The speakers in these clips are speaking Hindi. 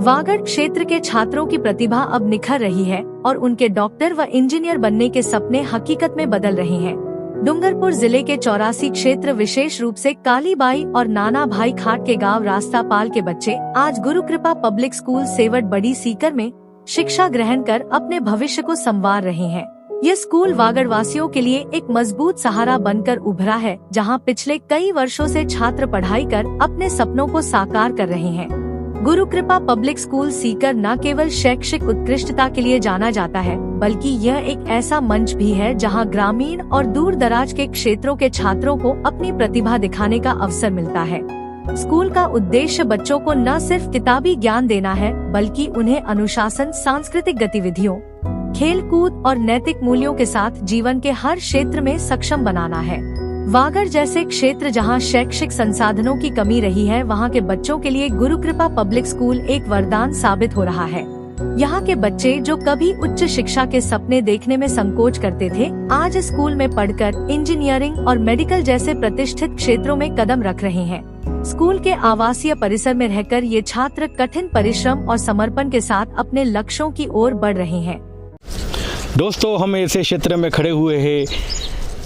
वागड़ क्षेत्र के छात्रों की प्रतिभा अब निखर रही है और उनके डॉक्टर व इंजीनियर बनने के सपने हकीकत में बदल रहे हैं। डूंगरपुर जिले के 84 क्षेत्र विशेष रूप से कालीबाई और नाना भाई खाट के गांव रास्तापाल के बच्चे आज गुरु कृपा पब्लिक स्कूल सेवट बड़ी सीकर में शिक्षा ग्रहण कर अपने भविष्य को संवार रहे हैं। यह स्कूल वागड़ वासियों के लिए एक मजबूत सहारा बनकर उभरा है, जहां पिछले कई वर्षों से छात्र पढ़ाई कर अपने सपनों को साकार कर रहे हैं। गुरु कृपा पब्लिक स्कूल सीकर न केवल शैक्षिक उत्कृष्टता के लिए जाना जाता है, बल्कि यह एक ऐसा मंच भी है जहां ग्रामीण और दूर दराज के क्षेत्रों के छात्रों को अपनी प्रतिभा दिखाने का अवसर मिलता है। स्कूल का उद्देश्य बच्चों को न सिर्फ किताबी ज्ञान देना है, बल्कि उन्हें अनुशासन, सांस्कृतिक गतिविधियों, खेल कूद और नैतिक मूल्यों के साथ जीवन के हर क्षेत्र में सक्षम बनाना है। वागड़ जैसे क्षेत्र जहां शैक्षिक संसाधनों की कमी रही है, वहां के बच्चों के लिए गुरु कृपा पब्लिक स्कूल एक वरदान साबित हो रहा है। यहाँ के बच्चे जो कभी उच्च शिक्षा के सपने देखने में संकोच करते थे, आज स्कूल में पढ़कर इंजीनियरिंग और मेडिकल जैसे प्रतिष्ठित क्षेत्रों में कदम रख रहे हैं। स्कूल के आवासीय परिसर में रहकर ये छात्र कठिन परिश्रम और समर्पण के साथ अपने लक्ष्यों की ओर बढ़ रहे हैं। दोस्तों, हम ऐसे क्षेत्र में खड़े हुए हैं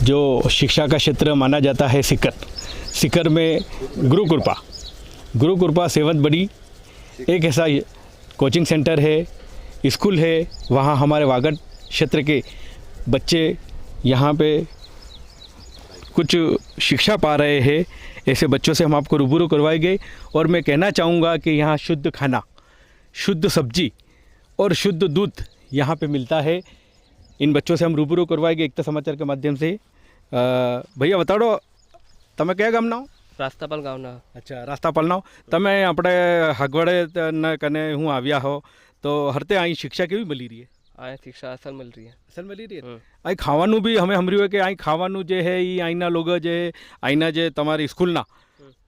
जो शिक्षा का क्षेत्र माना जाता है। सीकर में गुरु कृपा सेवत बड़ी एक ऐसा कोचिंग सेंटर है, स्कूल है। वहाँ हमारे वागड़ क्षेत्र के बच्चे यहाँ पे कुछ शिक्षा पा रहे हैं। ऐसे बच्चों से हम आपको रूबरू करवाए गए और मैं कहना चाहूँगा कि यहाँ शुद्ध खाना, शुद्ध सब्जी और शुद्ध दूध यहाँ पे मिलता है। इन बच्चों से हम रूबरू करवाएंगे एकता समाचार के माध्यम से। भैया बताड़ो, તમે કયા ગામના હો? રાસ્તાપાલ ગામના। અચ્છા, રાસ્તાપાલના હો। તમે આપણે હગવડે કને હું આવ્યા હો તો હરતે અહીં શિક્ષા કેવી મળી રહી है? આ શિક્ષા અસલ મળી રહી है। અસલ મળી રહી है। અહીં ખાવાનું બી અમે સાંભળ્યું હોય કે અહીં ખાવાનું જે છે એ અહીંના લોકો જે અહીંના જે તમારી સ્કૂલના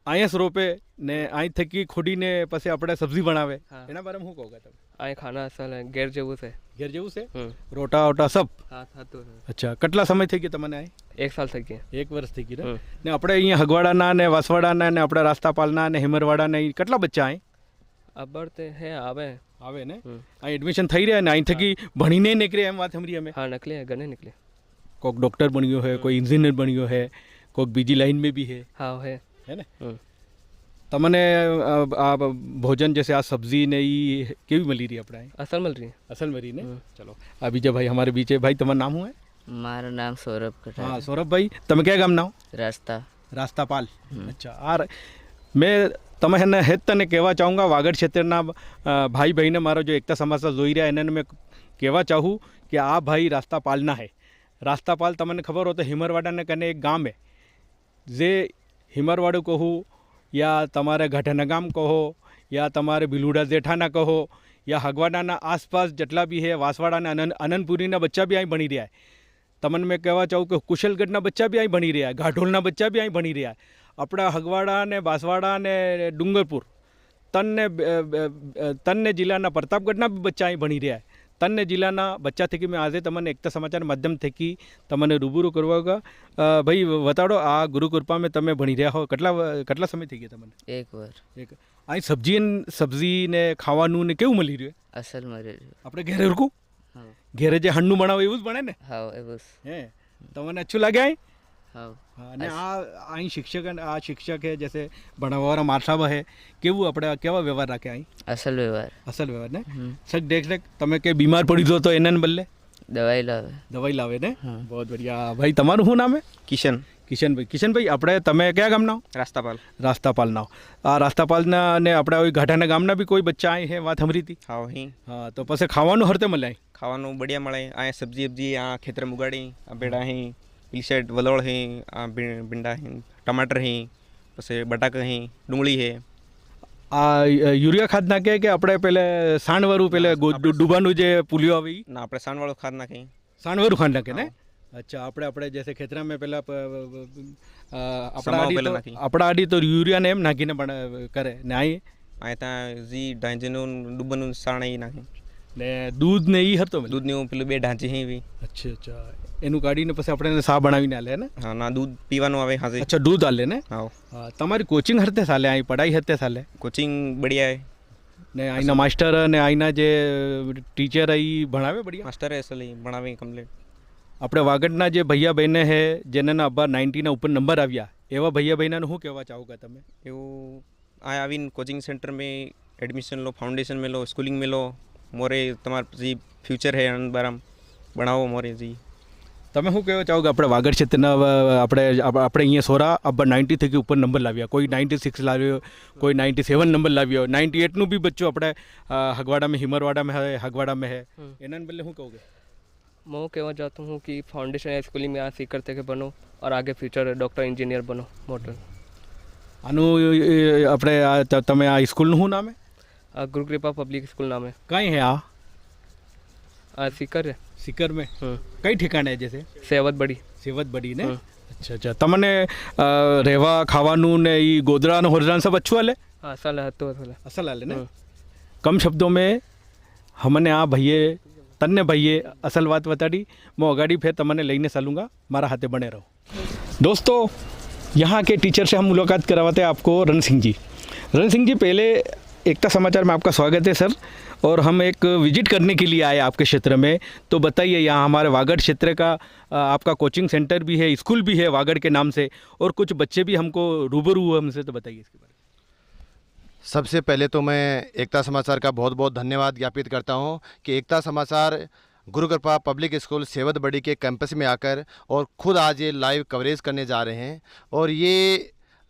અહીંયા જ રોપે ને અહીં થકી ખોડીને પછી આપણે સબ્જી બનાવે, એના બારેમાં શું કહો તમે? અહીં ખાના અસલ है, ઘેર જેવું છે। ઘેર જેવું છે? રોટા ઓટા સબ? હા, થતું છે। અચ્છા, કેટલા સમય થઈ ગયો તમને અહીં? 1 સાલ થઈ ગયા। 1 વર્ષ થઈ ગયું ને આપણે અહીંયા હગવાડાના ને વાસવાડાના ને આપણે રાસ્તાપાલના ને હિમરવાડાના કેટલા બચ્ચા અહીં? અબર તે હે આવે ને અહીં એડમિશન થઈ રહ્યા ને અહીં થકી ભણીને નીકળે એમ વાત સાંભળી અમે? हाँ निकले, घने निकले। कोई डॉक्टर बन गयो है, कोई इंजीनियर बन गयो है, कोई बीजी लाइन में भी है। हाँ है ना? तमने आ भोजन जैसे आज सब्जी ने ये केवी मिली रही अपना? असल मिल रही है। असल मिली ने? चलो, अभी जब भाई हमारे बीच है। भाई तुम्हारा नाम हुआ है? मारा नाम सौरभ कटारा। हाँ सौरभ भाई, તમે क्या ગામ ના हो? રાસ્તાપાલ। अच्छा, आ मैं તમે એને હેત તને કહેવા ચાહુંગા વાગડ ક્ષેત્રના ભાઈ ભાઈને મારો જો એકતા સમાચાર જોઈ રહ્યા એને मैं કહેવા ચાહું કે આ ભાઈ રાસ્તાપાલના है। રાસ્તાપાલ તમને ખબર हो तो हिमरवाड़ा कने एक गाम है जे हिमरवाड़ू कहूँ या तमारे घाटाना गाम कहो या तमारे बिलुड़ा जेठाना कहो या हगवाडाना आसपास जटला भी है, वासवाड़ा ने आनंदपुरीना बच्चा भी અહીં भणी रहा है। तमन मैं कहवा चाहूँ कि कुशलगढ़ना बच्चा भी અહીં भणी रहा है, घाटोलना बच्चा भी અહીં भणी रहा है। अपना हगवाड़ा ने बांसवाड़ा ने डूंगरपुर तन्ने जिल्लाना प्रतापगढ़ना भी बच्चा અહીં भणी रहा है। तन्ने जिल्लाना बच्चा थी कि मैं आज तमने एकता समाचार माध्यम थी कि तमने रूबरू करवागा। भाई बताड़ो, आ गुरु कृपा में तमे भणी रहा हो કેટલા સમય થઈ ગયા તમને? 1 વર્ષ। અહીં સબ્જી ને ખાવાનું ને કેવું મળી રહ્યું? અસલ મળી રહ્યું। આપણે ઘેરે હરકું ઘેરે જે હಣ್ಣું બનાવે એવું જ બને ને? હા એવું હે, તમને અચ્છું લાગે અહીં? हाँ। અને અહીં શિક્ષક है जैसे ભણાવવાવાળા માસ્ટર है કેવું આપણે કેવા વ્યવહાર રાખે અહીં? અસલ વ્યવહાર ને? સર દેખ તમે કે બીમાર પડી જો તો એને બદલે દવાઈ લાવે ને? बहुत बढ़िया। भाई તમારું શું નામ है? કિશનભાઈ આપણે તમે કયા ગામના હો? રાસ્તાપાલના હો। આ રાસ્તાપાલના ને આપણે ઘાટાના ગામના બી કોઈ બચ્ચા અહીં હે વાત સાંભળી હતી? हाँ वहीं હા, તો પછી ખાવાનું હરતે મળે અહીં? खावानू बढ़िया मळे। आ सब्जी वब्जी आ खेतर में उगाड़ी, आ बेड़ा ही पीली साइड वलोड़ है, आ भिंडा है, टमाटर है, पछे बटाका है, डूंगળી है। આ યુરિયા ખાદ નાખે કે આપણે પેલે સાણવાળું પેલે ડૂબાનું જે પુલિયો આવે ना આપણે સાણવાળું ખાદ નાખી। સાણવાળું ખાદ નાખે ને? अच्छा, આપણે जैसे खेतरा में पहला अपना आड़ी तो यूरिया ने एम नाखीने करे ने आई आयता जी ढांचेનું ડૂબનું સાણ એ નાખી ને दूध ने ई હતો દૂધનું પેલું બે ઢાંચી હે વી। अच्छा, એનું કાઢીને પછી આપણે સા બનાવીને આલે ને? હા ના, દૂધ પીવાનું આવે હાજે। अच्छा, दूध आले ने? हाँ। તમારી કોચિંગ હરતે સાલે અહીં પઢાઈ હરતે સાલે? कोचिंग बढ़िया है। ને અહીંના માસ્ટર અને અહીંના જે ટીચર અહીં ભણાવે બઢિયા? માસ્ટરે અસલી ભણાવે કમ્પ્લીટ. આપણે વાગડના જે ભૈયા બહેને છે જેના અબ્બા 90 ઉપર નંબર આવ્યા એવા ભૈયા બહેનાનું શું કહેવા ચાહોગા તમે? એવું આ આવીને કોચિંગ સેન્ટર में एडमिशन लो, फाउंडेशन में लो, स्कूलिंग में लो, मोरे તમાર પછી ફ્યુચર હે બારામ ભણાવો મોરે જી. તમે શું કહેવા ચાહોગે આપણે વાગડ ક્ષેત્રના આપણે અહીંયા સોરા અબ્બા 90 થકી ઉપર નંબર લાવ્યા, કોઈ 96 લાવ્યો, કોઈ 97 નંબર લાવ્યો, 98નું भी बच्चों આપણે हगवाड़ा में हिमरवाड़ा में है, हगवाड़ा में है, એના બદલે શું કહોगे? मैं कहना चाहता हूँ कि फाउंडेशन या स्कूलिंग में यहाँ सीख करते के बनो और आगे फ्यूचर डॉक्टर इंजीनियर बनो मोटर. આનું આપણે તમે આ સ્કૂલનું શું નામ है? गुरु कृपा पब्लिक स्कूल नाम है. કઈ હે આ? सीकर है. સિકર में કઈ ઠેકાણે જશે? सेवत बड़ी. સેવત બડી ને? अच्छा अच्छा. તમને રહેવા ખાવાનું ને એ ગોદરાનું હોરજાન सब अच्छું હાલે? हाँ असल है तो असल है. અસલ હાલે ને? કમ શબ્દોं में हमने આ ભાઈએ તને ભાઈએ અસલ વાત બતાડી. मैं अगाड़ी फिर तमने लेने चलूँगा, मारा हाथे बने रहो. दोस्तों यहाँ के टीचर से हम मुलाकात करवाते हैं आपको रण सिंह जी. रण सिंह जी, पहले एकता समाचार में आपका स्वागत है सर, और हम एक विजिट करने के लिए आए आपके क्षेत्र में. तो बताइए, यहाँ हमारे वागड़ क्षेत्र का आपका कोचिंग सेंटर भी है, स्कूल भी है वागड़ के नाम से, और कुछ बच्चे भी हमको रूबरू हुए हमसे, तो बताइए इसके बारे में. सबसे पहले तो मैं एकता समाचार का बहुत बहुत धन्यवाद ज्ञापित करता हूं कि एकता समाचार गुरु कृपा पब्लिक स्कूल सेवत बड़ी के कैंपस में आकर और ख़ुद आज ये लाइव कवरेज करने जा रहे हैं. और ये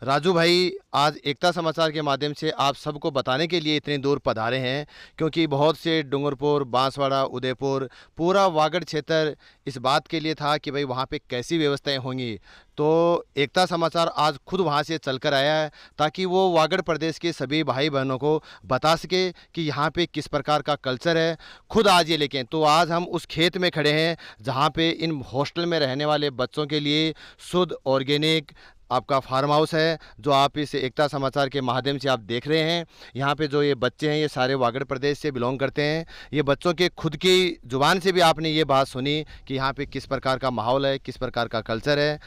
राजू भाई आज एकता समाचार के माध्यम से आप सबको बताने के लिए इतनी दूर पधारे हैं, क्योंकि बहुत से डूंगरपुर, बांसवाड़ा, उदयपुर, पूरा वागड़ क्षेत्र इस बात के लिए था कि भाई वहाँ पे कैसी व्यवस्थाएं होंगी. तो एकता समाचार आज खुद वहाँ से चलकर आया है ताकि वो वागड़ प्रदेश के सभी भाई बहनों को बता सके कि यहाँ पे किस प्रकार का कल्चर है. खुद आज ये लेके तो आज हम उस खेत में खड़े हैं जहाँ पे इन हॉस्टल में रहने वाले बच्चों के लिए शुद्ध ऑर्गेनिक आपका फार्म हाउस है, जो आप इस एकता समाचार के माध्यम से आप देख रहे हैं. यहाँ पे जो ये बच्चे हैं ये सारे वागड़ प्रदेश से बिलोंग करते हैं. ये बच्चों के खुद की ज़ुबान से भी आपने ये बात सुनी कि यहाँ पे किस प्रकार का माहौल है, किस प्रकार का कल्चर है.